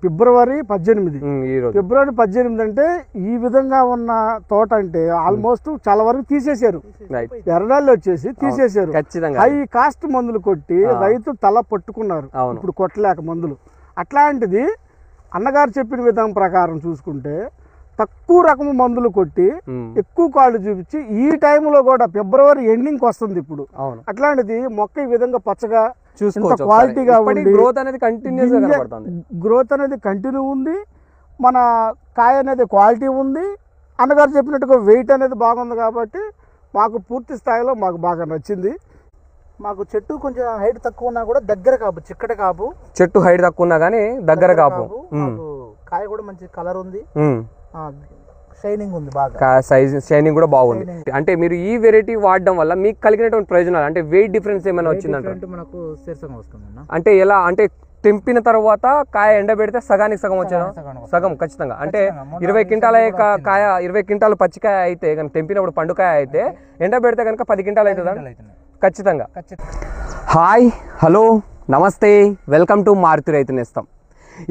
ఫిబ్రవరి 18 అంటే ఈ విధంగా ఉన్న తోట అంటే ఆల్మోస్ట్ చాలా వరకు తీసేశారు. ఎర్రడాళ్ళు వచ్చేసి తీసేశారు. హై కాస్ట్ మందులు కొట్టి రైతు తల పట్టుకున్నారు. ఇప్పుడు కొట్టలేక మందులు. అట్లాంటిది అన్నగారు చెప్పిన విధానం ప్రకారం చూసుకుంటే తక్కువ రకము మందులు కొట్టి ఎక్కువ కాళ్ళు చూపించి ఈ టైంలో కూడా ఫిబ్రవరి ఎండింగ్ వస్తుంది ఇప్పుడు. అట్లాంటిది మొక్క ఈ విధంగా పచ్చగా క్వాలిటీగా ఉంది. గ్రోత్ అనేది కంటిన్యూ ఉంది. మన కాయ అనేది క్వాలిటీ ఉంది. అన్నగారు చెప్పినట్టుగా వెయిట్ అనేది బాగుంది కాబట్టి మాకు పూర్తి స్థాయిలో మాకు బాగా నచ్చింది. మాకు చెట్టు కొంచెం హైట్ తక్కువ ఉన్నా కూడా దగ్గర కాపు, చిక్కటి కాపు. చెట్టు హైట్ తక్కువ ఉన్నా కానీ దగ్గర కాపు. కాయ కూడా మంచి కలర్ ఉంది, షైనింగ్ ఉంది, బాగా సైజ్ షైనింగ్ కూడా బాగుంది. అంటే మీరు ఈ వెరైటీ వాడడం వల్ల మీకు కలిగినటువంటి ప్రయోజనాలు అంటే వెయిట్ డిఫరెన్స్ ఏమైనా వచ్చిందంటే మనకు శీర్షంగా వస్తుంది. అంటే ఎలా అంటే తెంపిన తర్వాత కాయ ఎండబెడితే సగానికి సగం వచ్చాను, సగం ఖచ్చితంగా. అంటే 20 క్వింటాల కాయ 20 క్వింటాలు పచ్చికాయ అయితే కనుక తెంపినప్పుడు పండుకాయ అయితే ఎండబెడితే కనుక 10 క్వింటాలు అవుతుందా? ఖచ్చితంగా. హాయ్, హలో, నమస్తే, వెల్కమ్ టు మారుతి రైతు నేస్తం.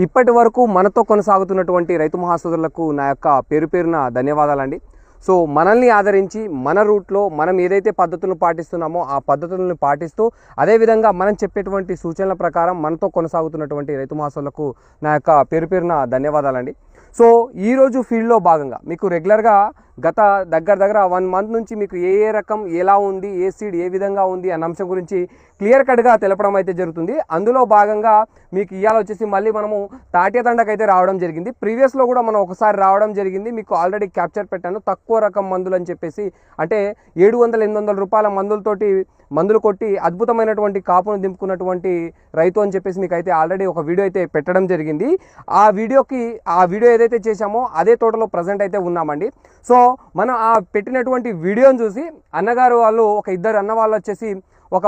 ఇప్పటి వరకు మనతో కొనసాగుతున్నటువంటి రైతు మహాసోదరులకు నా యొక్క పేరున ధన్యవాదాలండి. సో మనల్ని ఆదరించి మన రూట్లో మనం ఏదైతే పద్ధతులను పాటిస్తున్నామో ఆ పద్ధతులను పాటిస్తూ అదేవిధంగా మనం చెప్పేటువంటి సూచనల ప్రకారం మనతో కొనసాగుతున్నటువంటి రైతు మహాసోదరులకు నా యొక్క పేరున ధన్యవాదాలండి. సో ఈరోజు ఫీల్డ్లో భాగంగా మీకు రెగ్యులర్గా గత దగ్గర 1 మంత్ నుంచి మీకు ఏ రకం ఎలా ఉంది, ఏ సీడ్ ఏ విధంగా ఉంది అన్న అంశం గురించి క్లియర్ కట్గా తెలపడం అయితే జరుగుతుంది. అందులో భాగంగా మీకు ఇవాళ వచ్చేసి మళ్ళీ మనము తాట్యతండకైతే రావడం జరిగింది. ప్రీవియస్లో కూడా మనం ఒకసారి రావడం జరిగింది. మీకు ఆల్రెడీ క్యాప్చర్ పెట్టాను. తక్కువ రకం మందులు అని చెప్పేసి అంటే 700-800 రూపాయల మందులు కొట్టి అద్భుతమైనటువంటి కాపును దింపుకున్నటువంటి రైతు అని చెప్పేసి మీకు అయితే ఆల్రెడీ ఒక వీడియో అయితే పెట్టడం జరిగింది. ఆ వీడియో ఏదైతే చేశామో అదే తోటలో ప్రజెంట్ అయితే ఉన్నామండి. సో మనం ఆ పెట్టినటువంటి వీడియోని చూసి అన్నగారు వాళ్ళు ఒక ఇద్దరు అన్న వాళ్ళు వచ్చేసి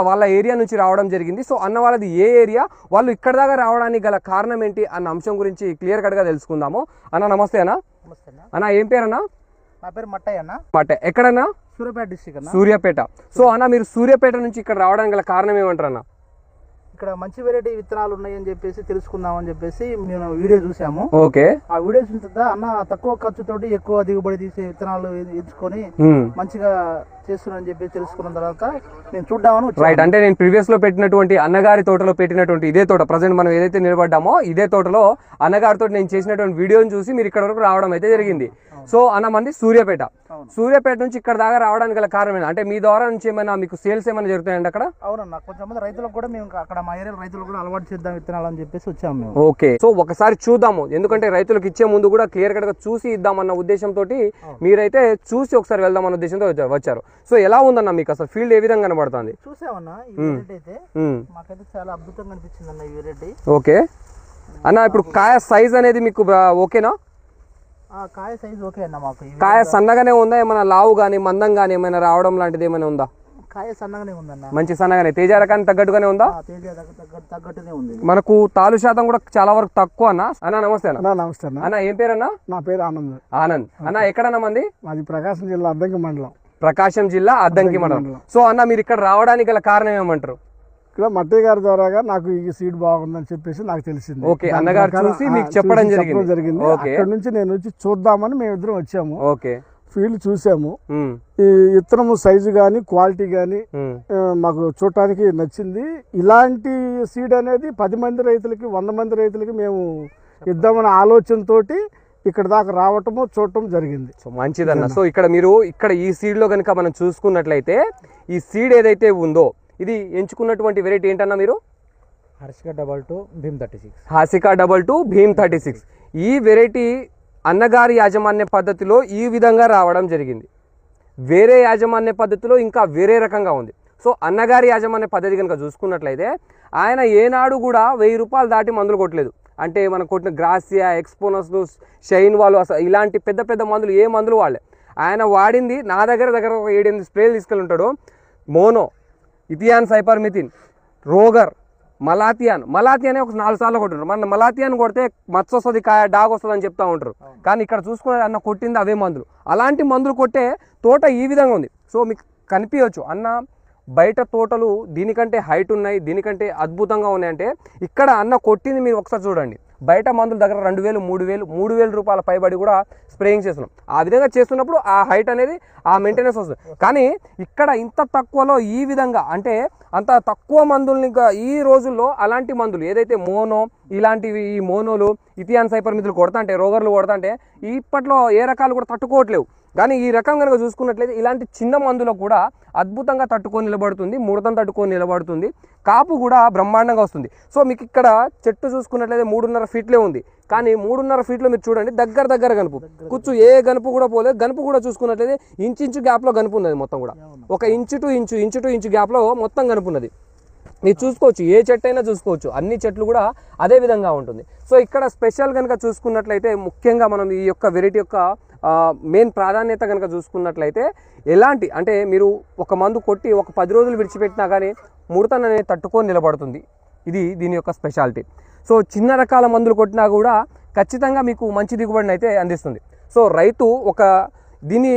వాళ్ళ ఏరియా నుంచి రావడం జరిగింది. సో అన్న వాళ్ళది ఏ ఏరియా, వాళ్ళు ఇక్కడ దాకా రావడానికి గల కారణం ఏంటి అన్న అంశం గురించి క్లియర్ కట్గా తెలుసుకుందాము. అన్న నమస్తే అన్న. అన్న ఏం పేరు అన్న? నా పేరు మట్టయ్య అన్న. మట్టయ్య ఎక్కడన్నా? సూర్యాపేట డిస్ట్రిక్ట్ అన్న. సూర్యాపేట. సో అన్న మీరు సూర్యాపేట నుంచి ఇక్కడ రావడానికి గల కారణం ఏమంటారు అన్న? ఇక్కడ మంచి వెరైటీ విత్తనాలు ఉన్నాయని చెప్పేసి తెలుసుకుందామని చెప్పేసి మేము వీడియో చూసాము. ఓకే. ఆ వీడియో చూసిన తర్వాత అన్న తక్కువ ఖర్చుతోటి ఎక్కువ దిగుబడి తీసే విత్తనాలు ఎంచుకొని మంచిగా చేస్తున్నారని చెప్పి తెలుసుకున్న తర్వాత నేను చూద్దామని. రైట్. అంటే నేను ప్రీవియస్ లో పెట్టినటువంటి అన్నగారి తోటలో పెట్టినటువంటి ఇదే తోట ప్రజెంట్ మనం ఏదైతే నిలబడ్డామో ఇదే తోటలో అన్నగారితో నేను చేసినటువంటి వీడియోని చూసి మీరు ఇక్కడ వరకు రావడం అయితే జరిగింది. సో అన్న మంది సూర్యాపేట నుంచి ఇక్కడ దాకా రావడానికి గల కారణం అంటే మీ ద్వారా నుంచి ఏమైనా మీకు సేల్స్ ఏమైనా జరుగుతాయండి అక్కడ? అవునన్నా, కొంచెం రైతులకు కూడా మేము అక్కడ మా ఏరియా రైతులకు కూడా అలవాటు చేద్దాం విత్తనాలు అని చెప్పేసి వచ్చాము మేము. ఓకే. సో ఒకసారి చూద్దాము, ఎందుకంటే రైతులకు ఇచ్చే ముందు కూడా క్లియర్ కట్ గా చూసి ఇద్దామన్న ఉద్దేశంతో మీరైతే చూసి ఒకసారి వెళ్దామన్న ఉద్దేశంతో వచ్చారు. సో ఎలా ఉందన్న మీకు అసలు ఫీల్డ్ ఏ విధంగా కనబడుతుంది? చూసామన్నా, ఈ వెరైటీ అయితే మాకైతే చాలా అద్భుతంగా అనిపించింది అన్న ఈ వెరైటీ. ఓకే అన్న, ఇప్పుడు కాయ సైజ్ అనేది మీకు ఓకేనా? కాయ సైజ్ ఓకే అన్న. మాకు కాయ సన్నగానే ఉందా, ఏమైనా లావు గానీ మందం గానీ ఏమైనా రావడం లాంటిది ఏమైనా ఉందా? కాయ సన్నగానే ఉందన్న. మంచి సన్నగానే, తేజ రకానికి తగ్గట్టుగానే ఉందా? తగ్గట్టునే ఉంది. మనకు తాలు శాతం కూడా చాలా వరకు తక్కువ అన్న. అన్న నమస్తే అన్న. నమస్తే అన్న. అన్న ఏం పేరు అన్న? నా పేరు ఆనంద్. ఆనంద్. అన్న ఎక్కడన్నా మంది? మాది ప్రకాశం జిల్లా అద్దంకి మండలం. ప్రకాశం జిల్లా అద్దంకి మండలం. సో అన్న మీరు ఇక్కడ రావడానికి గల కారణం ఏమంటారు? ఇక్కడ మట్టయ్య గారి ద్వారా నాకు ఈ సీడ్ బాగుందని చెప్పేసి నాకు తెలిసింది. ఓకే, అన్నగారు చూసి మీకు చెప్పడం జరిగింది. అక్కడ నుంచి నేను వచ్చి చూద్దామని మేమిద్దరం వచ్చాము. ఓకే. ఫీల్డ్ చూసాము. ఈ విత్తనము సైజు గానీ క్వాలిటీ గానీ మాకు చూడటానికి నచ్చింది. ఇలాంటి సీడ్ అనేది 10 మంది రైతులకి 100 మంది రైతులకి మేము ఇద్దామనే ఆలోచనతోటి ఇక్కడ దాకా రావటము చూడటం జరిగింది. సో మంచిదన్న. సో ఇక్కడ మీరు ఈ సీడ్ లో కనుక మనం చూసుకున్నట్లయితే ఈ సీడ్ ఏదైతే ఉందో ఇది ఎంచుకున్నటువంటి వెరైటీ ఏంటన్నా మీరు? హాసికా 22 భీమ్ 36. హాసికా 22 భీమ్ 36. ఈ వెరైటీ అన్నగారి యాజమాన్య పద్ధతిలో ఈ విధంగా రావడం జరిగింది. వేరే యాజమాన్య పద్ధతిలో ఇంకా వేరే రకంగా ఉంది. సో అన్నగారి యాజమాన్య పద్ధతి కనుక చూసుకున్నట్లయితే ఆయన ఏనాడు కూడా 1000 రూపాయలు దాటి మందులు కొట్టలేదు. అంటే మనం కొట్టిన గ్రాసియా, ఎక్స్పోనస్, షైన్ వాళ్ళు అసలు ఇలాంటి పెద్ద మందులు ఏ మందులు వాడలే. ఆయన వాడింది నా దగ్గర ఒక 7-8 స్ప్రేలు తీసుకెళ్ళి ఉంటాడు. Mono, ethion cypermethrin, Rogor, malathion అనే ఒక 4 సార్లు కొట్టుంటారు. మన మలాథియాన్ కొడితే మచ్చ వస్తుంది, కాయ డాగ్ వస్తుంది అని చెప్తా ఉంటారు. కానీ ఇక్కడ చూసుకునే అన్న కొట్టింది అవే మందులు. అలాంటి మందులు కొట్టే తోట ఈ విధంగా ఉంది. సో మీకు కనిపించవచ్చు అన్న బయట తోటలు దీనికంటే హైట్ ఉన్నాయి, దీనికంటే అద్భుతంగా ఉన్నాయంటే ఇక్కడ అన్న కొట్టింది మీరు ఒకసారి చూడండి. బయట మందుల దగ్గర 2000, 3000 రూపాయల పైబడి కూడా స్ప్రేయింగ్ చేస్తున్నాం. ఆ విధంగా చేస్తున్నప్పుడు ఆ హైట్ అనేది ఆ మెయింటెనెన్స్ వస్తుంది. కానీ ఇక్కడ ఇంత తక్కువలో ఈ విధంగా అంటే అంత తక్కువ మందుల్ని ఈ రోజుల్లో అలాంటి మందులు ఏదైతే మోనో ఇలాంటివి ఈ మోనోలు ఇథియాన్ సైపర్మిథులు కొడతాంటే రోగర్లు కొడతాంటే ఇప్పట్లో ఏ రకాలు కూడా తట్టుకోవట్లేవు. కానీ ఈ రకం కనుక చూసుకున్నట్లయితే ఇలాంటి చిన్న మందులకు కూడా అద్భుతంగా తట్టుకొని నిలబడుతుంది, ముడతను తట్టుకొని నిలబడుతుంది, కాపు కూడా బ్రహ్మాండంగా వస్తుంది. సో మీకు ఇక్కడ చెట్టు చూసుకున్నట్లయితే 3.5 ఫీట్లే ఉంది. కానీ 3.5 ఫీట్లో మీరు చూడండి దగ్గర గనుపు కూర్చు ఏ గనుపు కూడా పోలేదు. గనుపు కూడా చూసుకున్నట్లయితే ఇంచు గ్యాప్లో గనుపు ఉన్నది. మొత్తం కూడా ఒక ఇంచు టు ఇంచు గ్యాప్లో మొత్తం గనుపు ఉన్నది. మీరు చూసుకోవచ్చు, ఏ చెట్టు అయినా చూసుకోవచ్చు, అన్ని చెట్లు కూడా అదే విధంగా ఉంటుంది. సో ఇక్కడ స్పెషల్ కనుక చూసుకున్నట్లయితే ముఖ్యంగా మనం ఈ యొక్క వెరైటీ యొక్క మెయిన్ ప్రాధాన్యత కనుక చూసుకున్నట్లయితే ఎలాంటి అంటే మీరు ఒక మందు కొట్టి ఒక 10 రోజులు విడిచిపెట్టినా కానీ ముడతను అనేది తట్టుకొని నిలబడుతుంది. ఇది దీని యొక్క స్పెషాలిటీ. సో చిన్న రకాల మందులు కొట్టినా కూడా ఖచ్చితంగా మీకు మంచి దిగుబడిని అయితే అందిస్తుంది. సో రైతు దీన్ని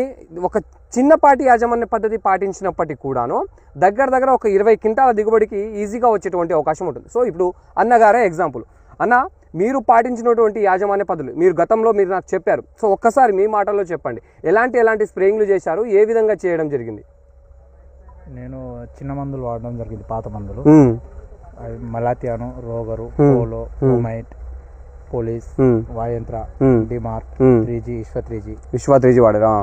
ఒక చిన్నపాటి యాజమాన్య పద్ధతి పాటించినప్పటికీ కూడాను దగ్గర ఒక 20 క్వింటాల దిగుబడికి ఈజీగా వచ్చేటువంటి అవకాశం ఉంటుంది. సో ఇప్పుడు అన్నగారే ఎగ్జాంపుల్. అన్న మీరు పాటించినటువంటి యాజమాన్య పద్ధతులు మీరు గతంలో మీరు నాకు చెప్పారు. సో ఒక్కసారి మీ మాటల్లో చెప్పండి, ఎలాంటి స్ప్రేయింగ్లు చేశారు, ఏ విధంగా చేయడం జరిగింది? నేను చిన్న మందులు వాడడం జరిగింది, పాత మందులు. మలాథియాను, రోగరు, పోలో, హోమైట్, పోలీస్, వాయంత్ర, డిమార్క్, 3G, విశ్వ 3G వాడారా?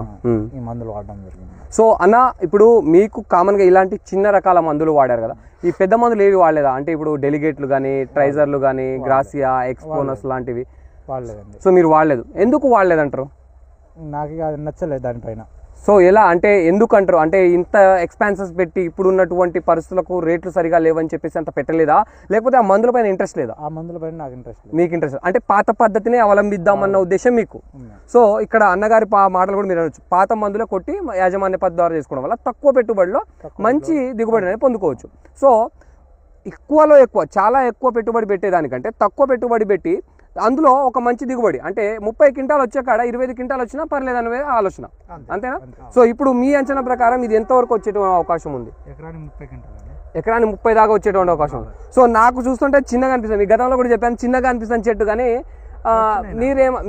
ఈ మందులు వాడడం జరిగింది. సో అన్న ఇప్పుడు మీకు కామన్గా ఇలాంటి చిన్న రకాల మందులు వాడారు కదా, ఈ పెద్ద మందులు ఏవి వాడలేదా? అంటే ఇప్పుడు డెలిగేట్లు కానీ ట్రైజర్లు కానీ గ్రాసియా, ఎక్స్పోనస్ లాంటివి వాడలేదండి. సో మీరు వాడలేదు, ఎందుకు వాడలేదంటారు? నాకు అది నచ్చలేదు దానిపైన. సో ఎలా అంటే ఎందుకు అంటారు? అంటే ఇంత ఎక్స్పాన్సెస్ పెట్టి ఇప్పుడు ఉన్నటువంటి పరిస్థితులకు రేట్లు సరిగా లేవని చెప్పేసి అంత పెట్టలేదా, లేకపోతే ఆ మందుల పైన ఇంట్రెస్ట్ లేదా? ఆ మందుల పైన నాకు ఇంట్రెస్ట్ లేదు. మీకు ఇంట్రెస్ట్ అంటే పాత పద్ధతిని అవలంబిద్దామన్న ఉద్దేశం మీకు. సో ఇక్కడ అన్నగారి మాటలు కూడా మీరు అనొచ్చు, పాత మందులే కొట్టి యాజమాన్య పద్ధతి ద్వారా చేసుకోవడం వల్ల తక్కువ పెట్టుబడిలో మంచి దిగుబడి అనేది పొందుకోవచ్చు. సో ఎక్కువ చాలా ఎక్కువ పెట్టుబడి పెట్టేదానికంటే తక్కువ పెట్టుబడి పెట్టి అందులో ఒక మంచి దిగుబడి అంటే 30 క్వింటాలు వచ్చే కాడ 25 క్వింటాలు వచ్చినా పర్లేదనే ఆలోచన, అంతేనా? సో ఇప్పుడు మీ అంచనా ప్రకారం ఇది ఎంతవరకు వచ్చేటువంటి అవకాశం ఉంది? ఎకరానికి 30 దాకా వచ్చేటువంటి అవకాశం ఉంది. సో నాకు చూస్తుంటే చిన్నగా అనిపిస్తుంది, మీ గతంలో కూడా చెప్పాను చిన్నగా అనిపిస్తుంది చెట్టు, కానీ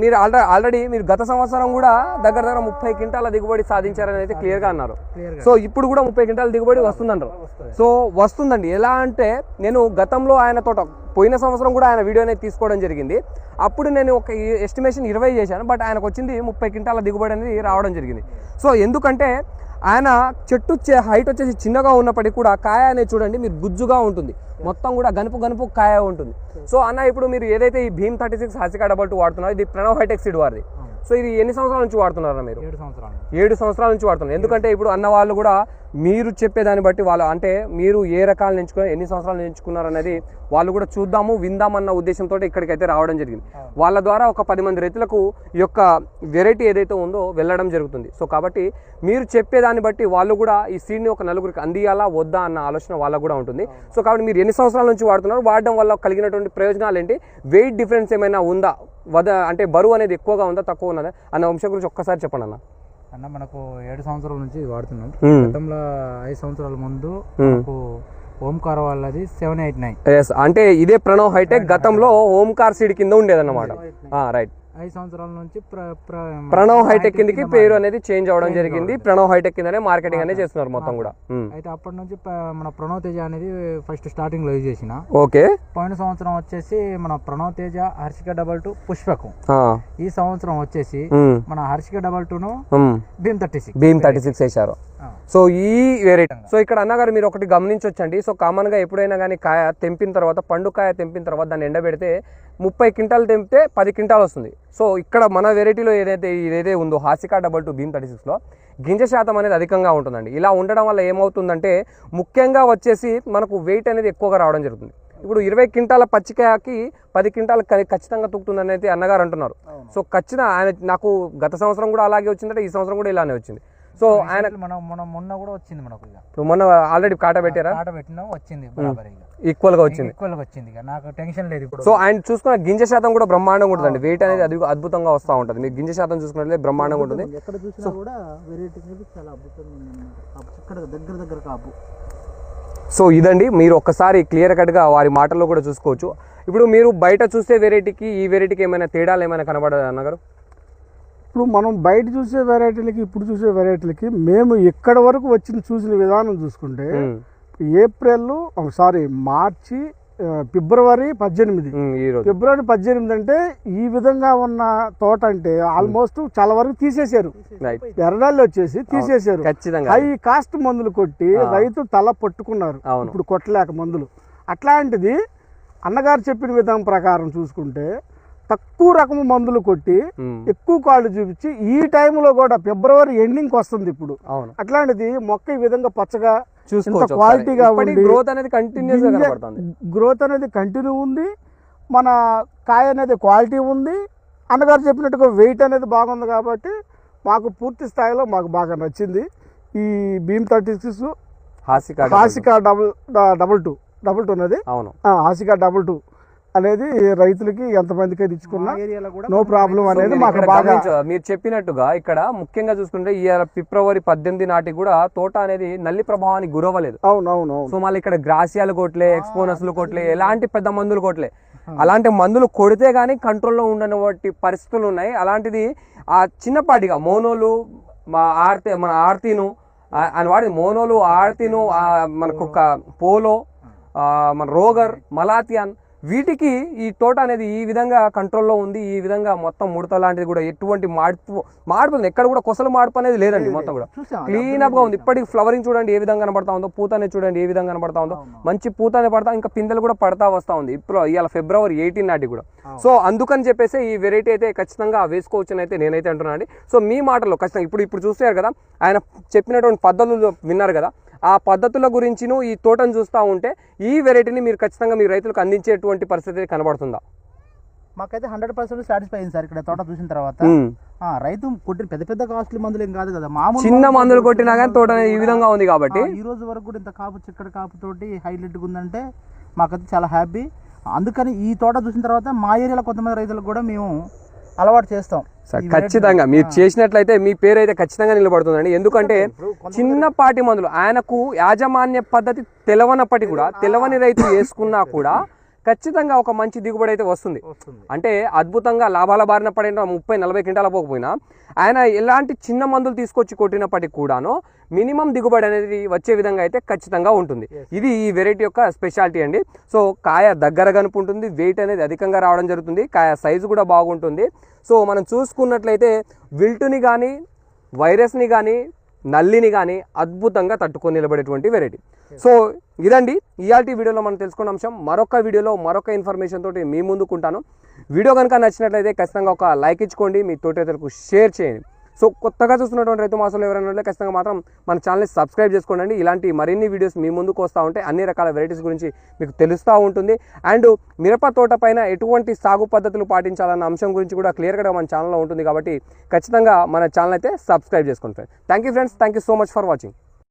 మీరు ఆల్రెడీ మీరు గత సంవత్సరం కూడా దగ్గర 30 క్వింటాల దిగుబడి సాధించారని అయితే క్లియర్గా అన్నారు. సో ఇప్పుడు కూడా 30 క్వింటాల దిగుబడి వస్తుందంటారు. సో వస్తుందండి. ఎలా అంటే నేను గతంలో ఆయన తోట పోయిన సంవత్సరం కూడా ఆయన వీడియో అనేది తీసుకోవడం జరిగింది. అప్పుడు నేను ఒక ఎస్టిమేషన్ 20 చేశాను, బట్ ఆయనకు వచ్చింది 30 క్వింటాల దిగుబడి అనేది రావడం జరిగింది. సో ఎందుకంటే ఆయన చెట్టు హైట్ వచ్చేసి చిన్నగా ఉన్నప్పటికీ కూడా కాయ అనేది చూడండి మీరు గుజ్జుగా ఉంటుంది, మొత్తం కూడా గనుపు కాయ ఉంటుంది. సో అన్న ఇప్పుడు మీరు ఏదైతే ఈ భీమ్ 36 హాసికా 22 వాడుతున్నారు, ఇది ప్రణవ్ హైటెక్ సీడ్ వారిది. సో ఇది ఎన్ని సంవత్సరాల నుంచి వాడుతున్నారా మీరు? 7 సంవత్సరాల నుంచి వాడుతున్నారు. ఎందుకంటే ఇప్పుడు అన్న వాళ్ళు కూడా మీరు చెప్పేదాన్ని బట్టి వాళ్ళు అంటే మీరు ఏ రకాలను ఎంచుకున్నారు, ఎన్ని సంవత్సరాలు ఎంచుకున్నారు అనేది వాళ్ళు కూడా చూద్దాము విందామన్న ఉద్దేశంతో ఇక్కడికైతే రావడం జరిగింది. వాళ్ళ ద్వారా ఒక 10 మంది రైతులకు ఈ యొక్క వెరైటీ ఏదైతే ఉందో వెళ్ళడం జరుగుతుంది. సో కాబట్టి మీరు చెప్పేదాన్ని బట్టి వాళ్ళు కూడా ఈ సీడ్ని ఒక నలుగురికి అందియాలా వద్దా అన్న ఆలోచన వాళ్ళకు కూడా ఉంటుంది. సో కాబట్టి మీరు ఎన్ని సంవత్సరాల నుంచి వాడుతున్నారు, వాడడం వల్ల కలిగినటువంటి ప్రయోజనాలు ఏంటి, వెయిట్ డిఫరెన్స్ ఏమైనా ఉందా, అంటే బరువు అనేది ఎక్కువగా ఉందా తక్కువ ఉన్నదా అన్న అంశం గురించి ఒక్కసారి చెప్పండి అన్న. అన్న మనకు 7 సంవత్సరాల నుంచి వాడుతున్నాం. గతంలో 5 సంవత్సరాల ముందు మనకు ఓంకార్ వాళ్ళది 789. అంటే ఇదే ప్రణవ్ హైటెక్ గతంలో ఓంకార్ సీడ్ కింద ఉండేదన్నమాట. రైట్. 5 సంవత్సరాల నుంచి ప్రణవ్ హైటెక్ కిందకి పేరు అనేది చేంజ్ అవడం జరిగింది. ప్రణవ్ హైటెక్ కిందనే మార్కెటింగ్ అనేది చేస్తున్నారు మొత్తం కూడా. అయితే అప్పటి నుంచి మన ప్రణవ్ తేజ అనేది ఫస్ట్ స్టార్టింగ్ లో యూజ్ చేసిన. ఓకే. పోయిన సంవత్సరం వచ్చేసి మన ప్రణవ్ తేజ, హర్షిక 22, పుష్పకు. ఈ సంవత్సరం వచ్చేసి మన హర్షిక 22ను భీమ్ 36 వేశారు. సో ఈ వెరైటీ. సో ఇక్కడ అన్నగారు మీరు ఒకటి గమనించవచ్చండి. సో కామన్ గా ఎప్పుడైనా కానీ కాయ తెంపిన తర్వాత పండు కాయ తెంపిన తర్వాత దాన్ని ఎండబెడితే 30 క్వింటాలు తెంపితే 10 క్వింటాలు వస్తుంది. సో ఇక్కడ మన వెరైటీలో ఏదైతే ఉందో హాసికా 22 భీమ్ 36లో గింజ శాతం అనేది అధికంగా ఉంటుందండి. ఇలా ఉండడం వల్ల ఏమవుతుందంటే ముఖ్యంగా వచ్చేసి మనకు వెయిట్ అనేది ఎక్కువగా రావడం జరుగుతుంది. ఇప్పుడు 20 క్వింటాల పచ్చికాయకి 10 క్వింటాలు ఖచ్చితంగా తూగుతుందని అయితే అన్నగారు అంటున్నారు. సో ఖచ్చితంగా ఆయన నాకు గత సంవత్సరం కూడా అలాగే వచ్చిందంటే ఈ సంవత్సరం కూడా ఇలానే వచ్చింది. సో ఆయన మొన్న కూడా వచ్చింది మనకు. ఇప్పుడు మొన్న ఆల్రెడీ కాట పెట్టారా? కాట పెట్టినా వచ్చింది, ఈక్వల్ గా వచ్చింది. నాకు టెన్షన్ లేదు ఇప్పుడు. సో ఆయన చూసుకున్న గింజ శాతం కూడా బ్రహ్మాండంగా ఉంటుందండి. వెయిట్ అనేది అద్భుతంగా వస్తూ ఉంటుంది. మీరు గింజ శాతం చూసుకున్నట్లయితే బ్రహ్మాండంగా ఉంటుంది. ఎక్కడ చూసినా కూడా వెరైటీ చాలా అద్భుతంగా ఉంది. ఇక్కడ దగ్గర కాపు. సో ఇదండి మీరు ఒక్కసారి క్లియర్ కట్గా వారి మాటల్లో కూడా చూసుకోవచ్చు. ఇప్పుడు మీరు బయట చూసే వెరైటీకి ఈ వెరైటీకి ఏమైనా తేడాలు ఏమైనా కనబడదా అన్నగారు? ఇప్పుడు మనం బయట చూసే వెరైటీలకి ఇప్పుడు చూసే వెరైటీలకి మేము ఎక్కడి వరకు చూసిన విధానం చూసుకుంటే మార్చి ఫిబ్రవరి 18 అంటే ఈ విధంగా ఉన్న తోట అంటే ఆల్మోస్ట్ చాలా వరకు తీసేశారు. ఎర్రడాళ్ళు వచ్చేసి తీసేశారు. హై కాస్ట్ మందులు కొట్టి రైతు తల పట్టుకున్నారు. ఇప్పుడు కొట్టలేక మందులు. అట్లాంటిది అన్నగారు చెప్పిన విధానం ప్రకారం చూసుకుంటే తక్కువ రకము మందులు కొట్టి ఎక్కువ కాళ్ళు చూపించి ఈ టైంలో కూడా ఫిబ్రవరి ఎండింగ్ వస్తుంది ఇప్పుడు. అట్లాంటిది మొక్క ఈ విధంగా పచ్చగా క్వాలిటీగా ఉంది. గ్రోత్ అనేది కంటిన్యూ ఉంది. మన కాయ అనేది క్వాలిటీ ఉంది. అన్నగారు చెప్పినట్టుగా వెయిట్ అనేది బాగుంది. కాబట్టి మాకు పూర్తి స్థాయిలో మాకు బాగా నచ్చింది ఈ భీమ్ 36 హాసికా డబల్ టూ అనేది. హాసికా 22 అనేది రైతులకి ఎంతమందికి ఇచ్చుకున్నా నో ప్రాబ్లం అనేది మాకు బాగా. మీరు చెప్పినట్టుగా ఇక్కడ ముఖ్యంగా చూసుకుంటే ఈ ఫిబ్రవరి 18 నాటికి కూడా తోట అనేది నల్లి ప్రభావానికి గురవ్వలేదు. అవునవును. సో మళ్ళీ ఇక్కడ గ్రాసియాలు కొట్లే, ఎక్స్పోనస్లు కొట్లే, ఎలాంటి పెద్ద మందులు కొట్లే. అలాంటి మందులు కొడితే గానీ కంట్రోల్లో ఉండని వాటి పరిస్థితులు ఉన్నాయి. అలాంటిది ఆ చిన్నపాటిగా మోనోలు మన ఆర్తీను అని వాడి మోనోలు, ఆర్తీను, మనకు ఒక పోలో, మన రోగర్, మలాథియాన్, వీటికి ఈ తోట అనేది ఈ విధంగా కంట్రోల్లో ఉంది. ఈ విధంగా మొత్తం ముడత లాంటిది కూడా ఎటువంటి మార్పు ఎక్కడ కూడా కొసలు మార్పు అనేది లేదండి. మొత్తం కూడా క్లీన్ అప్ గా ఉంది. ఇప్పటికి ఫ్లవరింగ్ చూడండి ఏ విధంగా కనబడతా ఉందో, పూత అనేది చూడండి ఏ విధంగా కనబడతా ఉందో. మంచి పూత అనేది పడతా, ఇంకా పిందెలు కూడా పడతా వస్తా ఉంది. ఇప్పుడు ఇవాళ ఫిబ్రవరి 18 నాటికి కూడా. సో అందుకని చెప్పేసి ఈ వెరైటీ అయితే ఖచ్చితంగా వేసుకోవచ్చు అయితే నేనైతే అంటున్నాను అండి. సో మీ మాటల్లో ఖచ్చితంగా ఇప్పుడు చూస్తారు కదా, ఆయన చెప్పినటువంటి పద్ధతులు విన్నారు కదా, ఆ పద్ధతుల గురించిను ఈ తోటను చూస్తూ ఉంటే ఈ వెరైటీని మీరు ఖచ్చితంగా మీ రైతులకు అందించేటువంటి పరిస్థితి కనబడుతుందా? మాకైతే 100% సాటిస్ఫై అయింది సార్. ఇక్కడ తోట చూసిన తర్వాత రైతు కొట్టిన పెద్ద కాస్ట్లీ మందులు ఏం కాదు కదా, మామూలు చిన్న మందులు కొట్టినా కానీ తోట ఈ విధంగా ఉంది. కాబట్టి ఈ రోజు వరకు కూడా ఇంత కాపు చిక్కడి కాపు తోటి హైలైట్గా ఉందంటే మాకైతే చాలా హ్యాపీ. అందుకని ఈ తోట చూసిన తర్వాత మా ఏరియాలో కొంతమంది రైతులకు కూడా మేము అలవాటు చేస్తాం. ఖచ్చితంగా మీరు చేసినట్లయితే మీ పేరు అయితే ఖచ్చితంగా నిలబడుతుందండి. ఎందుకంటే చిన్నపాటి మందులు ఆయనకు యాజమాన్య పద్ధతి తెలవనప్పటికీ కూడా, తెలవని రైతు వేసుకున్నా కూడా ఖచ్చితంగా ఒక మంచి దిగుబడి అయితే వస్తుంది. అంటే అద్భుతంగా లాభాల బారిన పడిన 30-40 క్వింటాల పోకపోయినా ఆయన ఎలాంటి చిన్న మందులు తీసుకొచ్చి కొట్టినప్పటికి కూడాను మినిమం దిగుబడి అనేది వచ్చే విధంగా అయితే ఖచ్చితంగా ఉంటుంది. ఇది ఈ వెరైటీ యొక్క స్పెషాలిటీ అండి. సో కాయ దగ్గర కనుపు ఉంటుంది, వెయిట్ అనేది అధికంగా రావడం జరుగుతుంది, కాయ సైజు కూడా బాగుంటుంది. సో మనం చూసుకున్నట్లయితే విల్టుని కానీ, వైరస్ని కానీ, నల్లిని కానీ అద్భుతంగా తట్టుకొని నిలబడేటువంటి వెరైటీ. సో ఇదండి ఇయాల్టి వీడియోలో మనం తెలుసుకున్న అంశం. మరొక వీడియోలో మరొక ఇన్ఫర్మేషన్ తోటి మీ ముందుకుంటాను. వీడియో కనుక నచ్చినట్లయితే ఖచ్చితంగా ఒక లైక్ ఇచ్చుకోండి, మీ తోటి రైతులకు షేర్ చేయండి. సో కొత్తగా చూస్తున్నటువంటి రైతు మాసాలు ఎవరైనా ఉంటే ఖచ్చితంగా మాత్రం మన ఛానల్ని సబ్స్క్రైబ్ చేసుకోండి. ఇలాంటి మరిన్ని వీడియోస్ మీ ముందుకు వస్తూ ఉంటాయి. అన్ని రకాల వెరైటీస్ గురించి మీకు తెలుస్తూ ఉంటుంది. అండ్ మిరప తోట పైన ఎటువంటి సాగు పద్ధతులు పాటించాలన్న అంశం గురించి కూడా క్లియర్గా మన ఛానల్లో ఉంటుంది. కాబట్టి ఖచ్చితంగా మన ఛానల్ అయితే సబ్స్క్రైబ్ చేసుకోండి friends. Thank you friends, thank you so much for watching.